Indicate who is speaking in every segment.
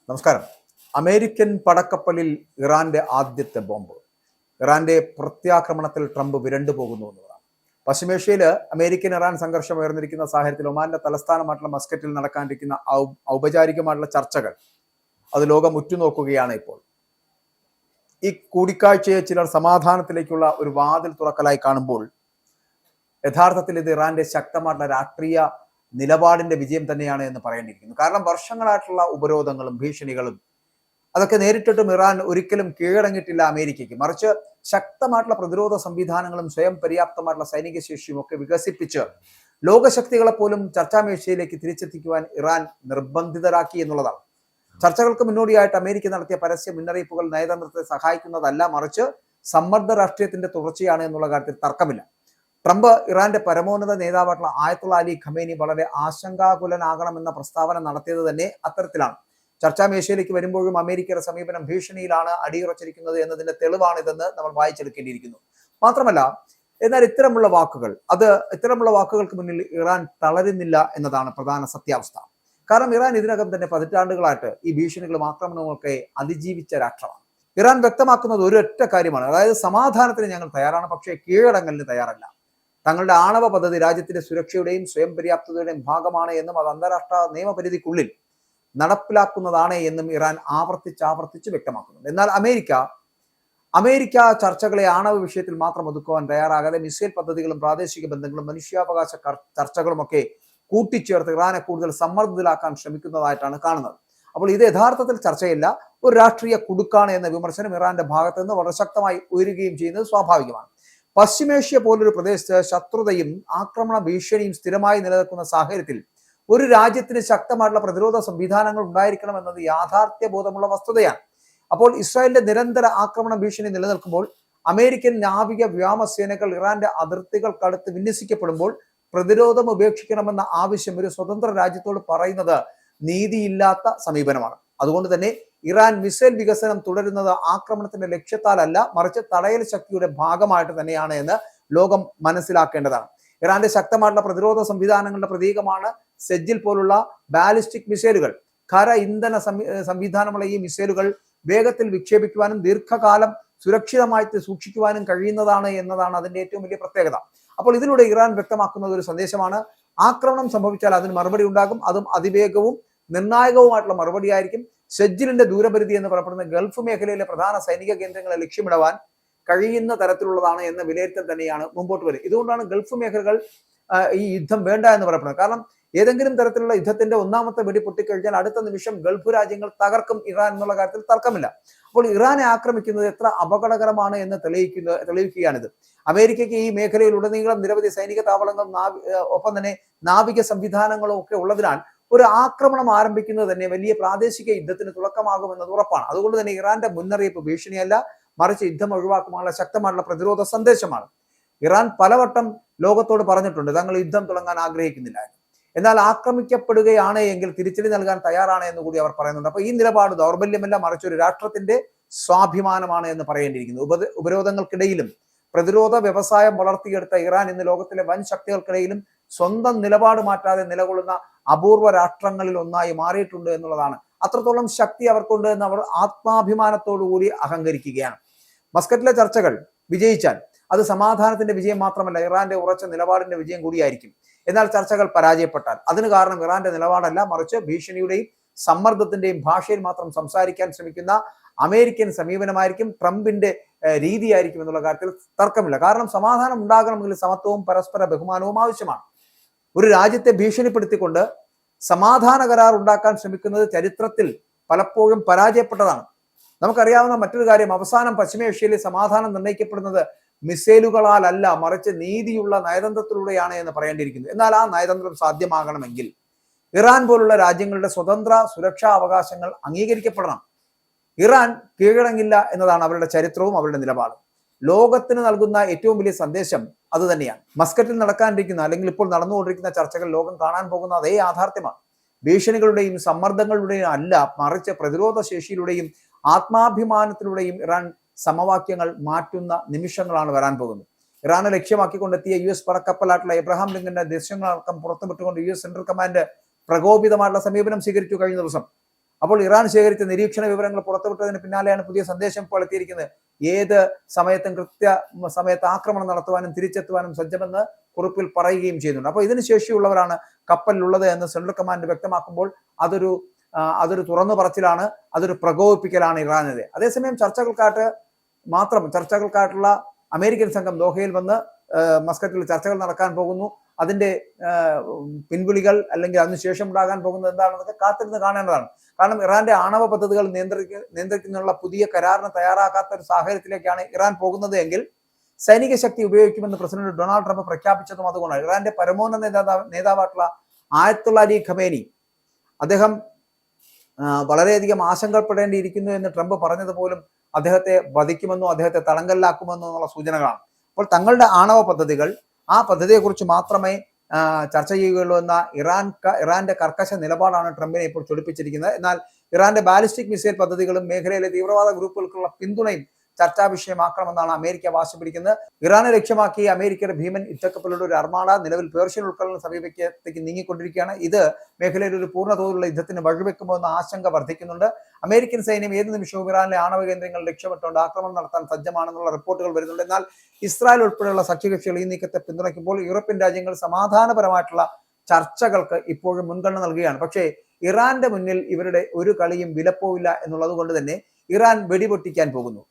Speaker 1: നമസ്കാരം. അമേരിക്കൻ പടക്കപ്പലിൽ ഇറാന്റെ ആദ്യത്തെ ബോംബ്. ഇറാന്റെ പ്രത്യാക്രമണത്തിൽ ട്രംപ് വിരണ്ടു പോകുന്നു എന്നതാണ്. പശ്ചിമേഷ്യയിൽ അമേരിക്കൻ ഇറാൻ സംഘർഷം ഉയർന്നിരിക്കുന്ന സാഹചര്യത്തിൽ ഒമാന്റെ തലസ്ഥാനമായിട്ടുള്ള മസ്കറ്റിൽ നടക്കാനിരിക്കുന്ന ഔപചാരികമായിട്ടുള്ള ചർച്ചകൾ അത് ലോകം ഉറ്റുനോക്കുകയാണ് ഇപ്പോൾ. ഈ കൂടിക്കാഴ്ചയെ ചിലർ സമാധാനത്തിലേക്കുള്ള ഒരു വാതിൽ തുറക്കലായി കാണുമ്പോൾ യഥാർത്ഥത്തിൽ ഇത് ഇറാന്റെ ശക്തമായിട്ടുള്ള രാഷ്ട്രീയ നിലപാടിന്റെ വിജയം തന്നെയാണ് എന്ന് പറയേണ്ടിയിരിക്കുന്നു. കാരണം വർഷങ്ങളായിട്ടുള്ള ഉപരോധങ്ങളും ഭീഷണികളും അതൊക്കെ നേരിട്ടിട്ടും ഇറാൻ ഒരിക്കലും കീഴടങ്ങിയിട്ടില്ല അമേരിക്കയ്ക്ക്. മറിച്ച് ശക്തമായിട്ടുള്ള പ്രതിരോധ സംവിധാനങ്ങളും സ്വയം പര്യാപ്തമായിട്ടുള്ള സൈനിക ശേഷിയും ഒക്കെ വികസിപ്പിച്ച് ലോകശക്തികളെ പോലും ചർച്ചാമേശയിലേക്ക് തിരിച്ചെത്തിക്കുവാൻ ഇറാൻ നിർബന്ധിതരാക്കി എന്നുള്ളതാണ്. ചർച്ചകൾക്ക് മുന്നോടിയായിട്ട് അമേരിക്ക നടത്തിയ പരസ്യ മുന്നറിയിപ്പുകൾ നയതന്ത്രത്തെ സഹായിക്കുന്നതല്ല, മറിച്ച് സമ്മർദ്ദ രാഷ്ട്രീയത്തിന്റെ തുടർച്ചയാണ് എന്നുള്ള കാര്യത്തിൽ തർക്കമില്ല. ട്രംപ് ഇറാന്റെ പരമോന്നത നേതാവായിട്ടുള്ള ആയത്തുള്ള അലി ഖമേനി വളരെ ആശങ്കാകുലനാകണമെന്ന പ്രസ്താവന നടത്തിയത് തന്നെ അത്തരത്തിലാണ്. ചർച്ചാമേശയിലേക്ക് വരുമ്പോഴും അമേരിക്കയുടെ സമീപനം ഭീഷണിയിലാണ് അടിയുറച്ചിരിക്കുന്നത് എന്നതിന്റെ തെളിവാണിതെന്ന് നമ്മൾ വായിച്ചെടുക്കേണ്ടിയിരിക്കുന്നു. മാത്രമല്ല, എന്നാൽ ഇത്തരമുള്ള വാക്കുകൾക്ക് മുന്നിൽ ഇറാൻ തളരുന്നില്ല എന്നതാണ് പ്രധാന സത്യാവസ്ഥ. കാരണം ഇറാൻ ഇതിനകം തന്നെ പതിറ്റാണ്ടുകളായിട്ട് ഈ ഭീഷണികളും ആക്രമണങ്ങളൊക്കെ അതിജീവിച്ച രാഷ്ട്രമാണ്. ഇറാൻ വ്യക്തമാക്കുന്നത് ഒരൊറ്റ കാര്യമാണ്, അതായത് സമാധാനത്തിന് ഞങ്ങൾ തയ്യാറാണ്, പക്ഷേ കീഴടങ്ങലിന് തയ്യാറല്ല. തങ്ങളുടെ ആണവ പദ്ധതി രാജ്യത്തിന്റെ സുരക്ഷയുടെയും സ്വയം പര്യാപ്തതയുടെയും ഭാഗമാണ് എന്നും അത് അന്താരാഷ്ട്ര നിയമപരിധിക്കുള്ളിൽ നടപ്പിലാക്കുന്നതാണ് എന്നും ഇറാൻ ആവർത്തിച്ച് വ്യക്തമാക്കുന്നുണ്ട്. എന്നാൽ അമേരിക്ക ചർച്ചകളെ ആണവ വിഷയത്തിൽ മാത്രം ഒതുക്കുവാൻ തയ്യാറാകാതെ മിസൈൽ പദ്ധതികളും പ്രാദേശിക ബന്ധങ്ങളും മനുഷ്യാവകാശ ചർച്ചകളും ഒക്കെ കൂട്ടിച്ചേർത്ത് ഇറാനെ കൂടുതൽ സമ്മർദ്ദത്തിലാക്കാൻ ശ്രമിക്കുന്നതായിട്ടാണ് കാണുന്നത്. അപ്പോൾ ഇത് യഥാർത്ഥത്തിൽ ചർച്ചയില്ല, ഒരു രാഷ്ട്രീയ കുടുക്കാണ് എന്ന വിമർശനം ഇറാന്റെ ഭാഗത്ത് നിന്ന് വളരെ ശക്തമായി ഉയരുകയും ചെയ്യുന്നത് സ്വാഭാവികമാണ്. പശ്ചിമേഷ്യ പോലൊരു പ്രദേശത്ത് ശത്രുതയും ആക്രമണ ഭീഷണിയും സ്ഥിരമായി നിലനിൽക്കുന്ന സാഹചര്യത്തിൽ ഒരു രാജ്യത്തിന് ശക്തമായിട്ടുള്ള പ്രതിരോധ സംവിധാനങ്ങൾ ഉണ്ടായിരിക്കണം എന്നത് യാഥാർത്ഥ്യബോധമുള്ള വസ്തുതയാണ്. അപ്പോൾ ഇസ്രായേലിന്റെ നിരന്തര ആക്രമണ ഭീഷണി നിലനിൽക്കുമ്പോൾ അമേരിക്കൻ നാവിക വ്യോമസേനകൾ ഇറാന്റെ അതിർത്തികൾക്കടുത്ത് വിന്യസിക്കപ്പെടുമ്പോൾ പ്രതിരോധം ഉപേക്ഷിക്കണമെന്ന ആവശ്യം ഒരു സ്വതന്ത്ര രാജ്യത്തോട് പറയുന്നത് നീതിയില്ലാത്ത സമീപനമാണ്. അതുകൊണ്ട് തന്നെ ഇറാൻ മിസൈൽ വികസനം തുടരുന്നത് ആക്രമണത്തിന്റെ ലക്ഷ്യത്താലല്ല, മറിച്ച് തടയൽ ശക്തിയുടെ ഭാഗമായിട്ട് തന്നെയാണ് എന്ന് ലോകം മനസ്സിലാക്കേണ്ടതാണ്. ഇറാന്റെ ശക്തമായിട്ടുള്ള പ്രതിരോധ സംവിധാനങ്ങളുടെ പ്രതീകമാണ് സെജ്ജിൽ പോലുള്ള ബാലിസ്റ്റിക് മിസൈലുകൾ. ഖര ഇന്ധന സംവിധാനമുള്ള ഈ മിസൈലുകൾ വേഗത്തിൽ വിക്ഷേപിക്കുവാനും ദീർഘകാലം സുരക്ഷിതമായിട്ട് സൂക്ഷിക്കുവാനും കഴിയുന്നതാണ് എന്നതാണ് അതിന്റെ ഏറ്റവും വലിയ പ്രത്യേകത. അപ്പോൾ ഇതിലൂടെ ഇറാൻ വ്യക്തമാക്കുന്നത് ഒരു സന്ദേശമാണ്, ആക്രമണം സംഭവിച്ചാൽ അതിന് മറുപടി ഉണ്ടാകും, അതും അതിവേഗവും നിർണായകവുമായിട്ടുള്ള മറുപടി ആയിരിക്കും. ഷെജ്ജിലിന്റെ ദൂരപരിധി എന്ന് പറയപ്പെടുന്ന ഗൾഫ് മേഖലയിലെ പ്രധാന സൈനിക കേന്ദ്രങ്ങളെ ലക്ഷ്യമിടുവാൻ കഴിയുന്ന തരത്തിലുള്ളതാണ് എന്ന വിലയിരുത്തൽ തന്നെയാണ് മുമ്പോട്ട് വരും. ഇതുകൊണ്ടാണ് ഗൾഫ് മേഖലകൾ ഈ യുദ്ധം വേണ്ട എന്ന് പറയപ്പെടുന്നത്. കാരണം ഏതെങ്കിലും തരത്തിലുള്ള യുദ്ധത്തിന്റെ ഒന്നാമത്തെ വെടി പൊട്ടിക്കഴിഞ്ഞാൽ അടുത്ത നിമിഷം ഗൾഫ് രാജ്യങ്ങൾ തകർക്കും ഇറാൻ എന്നുള്ള കാര്യത്തിൽ തർക്കമില്ല. അപ്പോൾ ഇറാനെ ആക്രമിക്കുന്നത് എത്ര അപകടകരമാണ് എന്ന് തെളിയിക്കുകയാണിത്. അമേരിക്കയ്ക്ക് ഈ മേഖലയിലുടനീളം നിരവധി സൈനിക താവളങ്ങളും ഒപ്പം തന്നെ നാവിക സംവിധാനങ്ങളും ഒക്കെ ഉള്ളതിനാൽ ഒരു ആക്രമണം ആരംഭിക്കുന്നത് തന്നെ വലിയ പ്രാദേശിക യുദ്ധത്തിന് തുടക്കമാകുമെന്നത് ഉറപ്പാണ്. അതുകൊണ്ട് തന്നെ ഇറാന്റെ മുന്നറിയിപ്പ് ഭീഷണിയല്ല, മറിച്ച് യുദ്ധം ഒഴിവാക്കുവാനുള്ള ശക്തമായിട്ടുള്ള പ്രതിരോധ സന്ദേശമാണ്. ഇറാൻ പലവട്ടം ലോകത്തോട് പറഞ്ഞിട്ടുണ്ട് തങ്ങൾ യുദ്ധം തുടങ്ങാൻ ആഗ്രഹിക്കുന്നില്ല, എന്നാൽ ആക്രമിക്കപ്പെടുകയാണ് എങ്കിൽ തിരിച്ചടി നൽകാൻ തയ്യാറാണ് എന്ന് കൂടി അവർ പറയുന്നുണ്ട്. അപ്പൊ ഈ നിലപാട് ദൗർബല്യമല്ല, മറിച്ച് ഒരു രാഷ്ട്രത്തിന്റെ സ്വാഭിമാനമാണ് എന്ന് പറയേണ്ടിയിരിക്കുന്നു. ഉപരോധങ്ങൾക്കിടയിലും പ്രതിരോധ വ്യവസായം വളർത്തിയെടുത്ത ഇറാൻ ഇന്ന് ലോകത്തിലെ വൻ ശക്തികൾക്കിടയിലും സ്വന്തം നിലപാട് മാറ്റാതെ നിലകൊള്ളുന്ന അപൂർവ രാഷ്ട്രങ്ങളിൽ ഒന്നായി മാറിയിട്ടുണ്ട് എന്നുള്ളതാണ്. അത്രത്തോളം ശക്തി അവർക്കുണ്ട് എന്ന് അവർ ആത്മാഭിമാനത്തോടു കൂടി അഹങ്കരിക്കുകയാണ്. മസ്കറ്റിലെ ചർച്ചകൾ വിജയിച്ചാൽ അത് സമാധാനത്തിന്റെ വിജയം മാത്രമല്ല, ഇറാന്റെ ഉറച്ച നിലപാടിന്റെ വിജയം കൂടിയായിരിക്കും. എന്നാൽ ചർച്ചകൾ പരാജയപ്പെട്ടാൽ അതിന് കാരണം ഇറാന്റെ നിലപാടല്ല, മറിച്ച് ഭീഷണിയുടെയും സമ്മർദ്ദത്തിന്റെയും ഭാഷയിൽ മാത്രം സംസാരിക്കാൻ ശ്രമിക്കുന്ന അമേരിക്കൻ സമീപനമായിരിക്കും, ട്രംപിന്റെ രീതിയായിരിക്കും എന്നുള്ള കാര്യത്തിൽ തർക്കമില്ല. കാരണം സമാധാനം ഉണ്ടാകണമെങ്കിൽ സമത്വവും പരസ്പര ബഹുമാനവും ആവശ്യമാണ്. ഒരു രാജ്യത്തെ ഭീഷണിപ്പെടുത്തിക്കൊണ്ട് സമാധാന കരാർ ഉണ്ടാക്കാൻ ശ്രമിക്കുന്നത് ചരിത്രത്തിൽ പലപ്പോഴും പരാജയപ്പെട്ടതാണ്. നമുക്കറിയാവുന്ന മറ്റൊരു കാര്യം, അവസാനം പശ്ചിമേഷ്യയിലെ സമാധാനം നിർണ്ണയിക്കപ്പെടുന്നത് മിസൈലുകളാലല്ല, മറിച്ച് നീതിയുള്ള നയതന്ത്രത്തിലൂടെയാണ് എന്ന് പറയേണ്ടിയിരിക്കുന്നു. എന്നാൽ ആ നയതന്ത്രം സാധ്യമാകണമെങ്കിൽ ഇറാൻ പോലുള്ള രാജ്യങ്ങളുടെ സ്വതന്ത്ര സുരക്ഷാ അവകാശങ്ങൾ അംഗീകരിക്കപ്പെടണം. ഇറാൻ കീഴടങ്ങില്ല എന്നതാണ് അവരുടെ ചരിത്രവും അവരുടെ നിലപാടും. ലോകത്തിന് നൽകുന്ന ഏറ്റവും വലിയ സന്ദേശം അത് തന്നെയാണ്. മസ്കറ്റിൽ നടക്കാനിരിക്കുന്ന അല്ലെങ്കിൽ ഇപ്പോൾ നടന്നുകൊണ്ടിരിക്കുന്ന ചർച്ചകൾ ലോകം കാണാൻ പോകുന്ന അതേ യാഥാർത്ഥ്യമാണ്. ഭീഷണികളുടെയും സമ്മർദ്ദങ്ങളുടെയും അല്ല, മറിച്ച് പ്രതിരോധ ശേഷിയിലൂടെയും ആത്മാഭിമാനത്തിലൂടെയും ഇറാൻ സമവാക്യങ്ങൾ മാറ്റുന്ന നിമിഷങ്ങളാണ് വരാൻ പോകുന്നത്. ഇറാനെ ലക്ഷ്യമാക്കിക്കൊണ്ടെത്തിയ US പടക്കപ്പലായിട്ടുള്ള എബ്രഹാം ലിങ്കന്റെ ദൃശ്യങ്ങളടക്കം പുറത്തുവിട്ടുകൊണ്ട് US സെൻട്രൽ കമാൻഡ് പ്രകോപിതമായിട്ടുള്ള സമീപനം സ്വീകരിച്ചു കഴിഞ്ഞ ദിവസം. അപ്പോൾ ഇറാൻ ശേഖരിച്ച നിരീക്ഷണ വിവരങ്ങൾ പുറത്തുവിട്ടതിന് പിന്നാലെയാണ് പുതിയ സന്ദേശം ഇപ്പോൾ എത്തിയിരിക്കുന്നത്. ഏത് സമയത്തും സമയത്ത് ആക്രമണം നടത്തുവാനും തിരിച്ചെത്തുവാനും സജ്ജമെന്ന് കുറിപ്പിൽ പറയുകയും ചെയ്യുന്നുണ്ട്. അപ്പോൾ ഇതിന് ശേഷിയുള്ളവരാണ് കപ്പലിലുള്ളത് എന്ന് സെൻട്രൽ കമാൻഡ് വ്യക്തമാക്കുമ്പോൾ അതൊരു തുറന്നു പറച്ചിലാണ്, അതൊരു പ്രകോപിപ്പിക്കലാണ് ഇറാനെതിരെ. അതേസമയം ചർച്ചകൾക്കായിട്ടുള്ള അമേരിക്കൻ സംഘം ദോഹയിൽ വന്ന് മസ്കറ്റിൽ ചർച്ചകൾ നടക്കാൻ പോകുന്നു. അതിന്റെ പിൻവിളികൾ അല്ലെങ്കിൽ അതിനുശേഷം ഉണ്ടാകാൻ പോകുന്നത് എന്താണെന്നൊക്കെ കാത്തിരുന്ന് കാണേണ്ടതാണ്. കാരണം ഇറാന്റെ ആണവ പദ്ധതികൾ നിയന്ത്രിക്കുന്നതിനുള്ള പുതിയ കരാറിന് തയ്യാറാക്കാത്ത ഒരു സാഹചര്യത്തിലേക്കാണ് ഇറാൻ പോകുന്നത് എങ്കിൽ സൈനിക ശക്തി ഉപയോഗിക്കുമെന്ന് പ്രസിഡന്റ് ഡൊണാൾഡ് ട്രംപ് പ്രഖ്യാപിച്ചതും അതുകൊണ്ടാണ്. ഇറാന്റെ പരമോന്നത നേതാവായിട്ടുള്ള ആയത്തുള്ള അലി ഖമേനി അദ്ദേഹം വളരെയധികം ആശങ്കപ്പെടേണ്ടിയിരിക്കുന്നു എന്ന് ട്രംപ് പറഞ്ഞതുപോലും അദ്ദേഹത്തെ വധിക്കുമെന്നോ അദ്ദേഹത്തെ തടങ്കലിലാക്കുമെന്നോ എന്നുള്ള സൂചനകളാണ്. അപ്പോൾ തങ്ങളുടെ ആണവ പദ്ധതികൾ, ആ പദ്ധതിയെക്കുറിച്ച് മാത്രമേ ചർച്ച ചെയ്യുകയുള്ളൂ എന്ന ഇറാന്റെ കർക്കശ നിലപാടാണ് ട്രംപിനെ ഇപ്പോൾ ചൊടിപ്പിച്ചിരിക്കുന്നത്. എന്നാൽ ഇറാന്റെ ബാലിസ്റ്റിക് മിസൈൽ പദ്ധതികളും മേഖലയിലെ തീവ്രവാദ ഗ്രൂപ്പുകൾക്കുള്ള പിന്തുണയും ചർച്ചാ വിഷയമാക്കണമെന്നാണ് അമേരിക്ക വാശിപ്പിടിക്കുന്നത്. ഇറാനെ ലക്ഷ്യമാക്കി അമേരിക്കയുടെ ഭീമൻ യുദ്ധക്കപ്പലുടെ ഒരു അർമാഡ നിലവിൽ പേർഷ്യൻ ഉൾക്കടലിന് സമീപത്തേക്ക് നീങ്ങിക്കൊണ്ടിരിക്കുകയാണ്. ഇത് മേഖലയിൽ ഒരു പൂർണ്ണ തോതിലുള്ള യുദ്ധത്തിന് വഴിവെക്കുമോ എന്ന ആശങ്ക വർദ്ധിക്കുന്നുണ്ട്. അമേരിക്കൻ സൈന്യം ഏത് നിമിഷവും ഇറാനിലെ ആണവ കേന്ദ്രങ്ങൾ ലക്ഷ്യമിട്ടുകൊണ്ട് ആക്രമണം നടത്താൻ സജ്ജമാണെന്നുള്ള റിപ്പോർട്ടുകൾ വരുന്നുണ്ട്. എന്നാൽ ഇസ്രായേൽ ഉൾപ്പെടെയുള്ള സഖ്യകക്ഷികൾ ഈ നീക്കത്തെ പിന്തുണയ്ക്കുമ്പോൾ യൂറോപ്യൻ രാജ്യങ്ങൾ സമാധാനപരമായിട്ടുള്ള ചർച്ചകൾക്ക് ഇപ്പോഴും മുൻഗണന നൽകുകയാണ്. പക്ഷേ ഇറാന്റെ മുന്നിൽ ഇവരുടെ ഒരു കളിയും വിലപ്പോവില്ല എന്നുള്ളത് കൊണ്ട് തന്നെ ഇറാൻ വെടിപൊട്ടിക്കാൻ പോകുന്നു.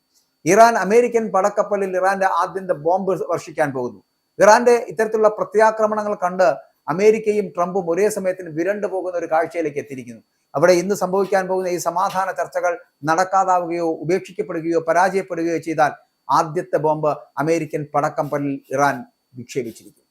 Speaker 1: ഇറാൻ അമേരിക്കൻ പടക്കപ്പലിൽ ഇറാന്റെ ആദ്യത്തെ ബോംബ് വർഷിക്കാൻ പോകുന്നു. ഇറാന്റെ ഇത്തരത്തിലുള്ള പ്രത്യാക്രമണങ്ങൾ കണ്ട് അമേരിക്കയും ട്രംപും ഒരേ സമയത്തിന് വിരണ്ടു പോകുന്ന ഒരു കാഴ്ചയിലേക്ക് എത്തിയിരിക്കുന്നു. അവിടെ ഇന്ന് സംഭവിക്കാൻ പോകുന്ന ഈ സമാധാന ചർച്ചകൾ നടക്കാതാവുകയോ ഉപേക്ഷിക്കപ്പെടുകയോ പരാജയപ്പെടുകയോ ചെയ്താൽ ആദ്യത്തെ ബോംബ് അമേരിക്കൻ പടക്കപ്പലിൽ ഇറാൻ വിക്ഷേപിച്ചിരിക്കും.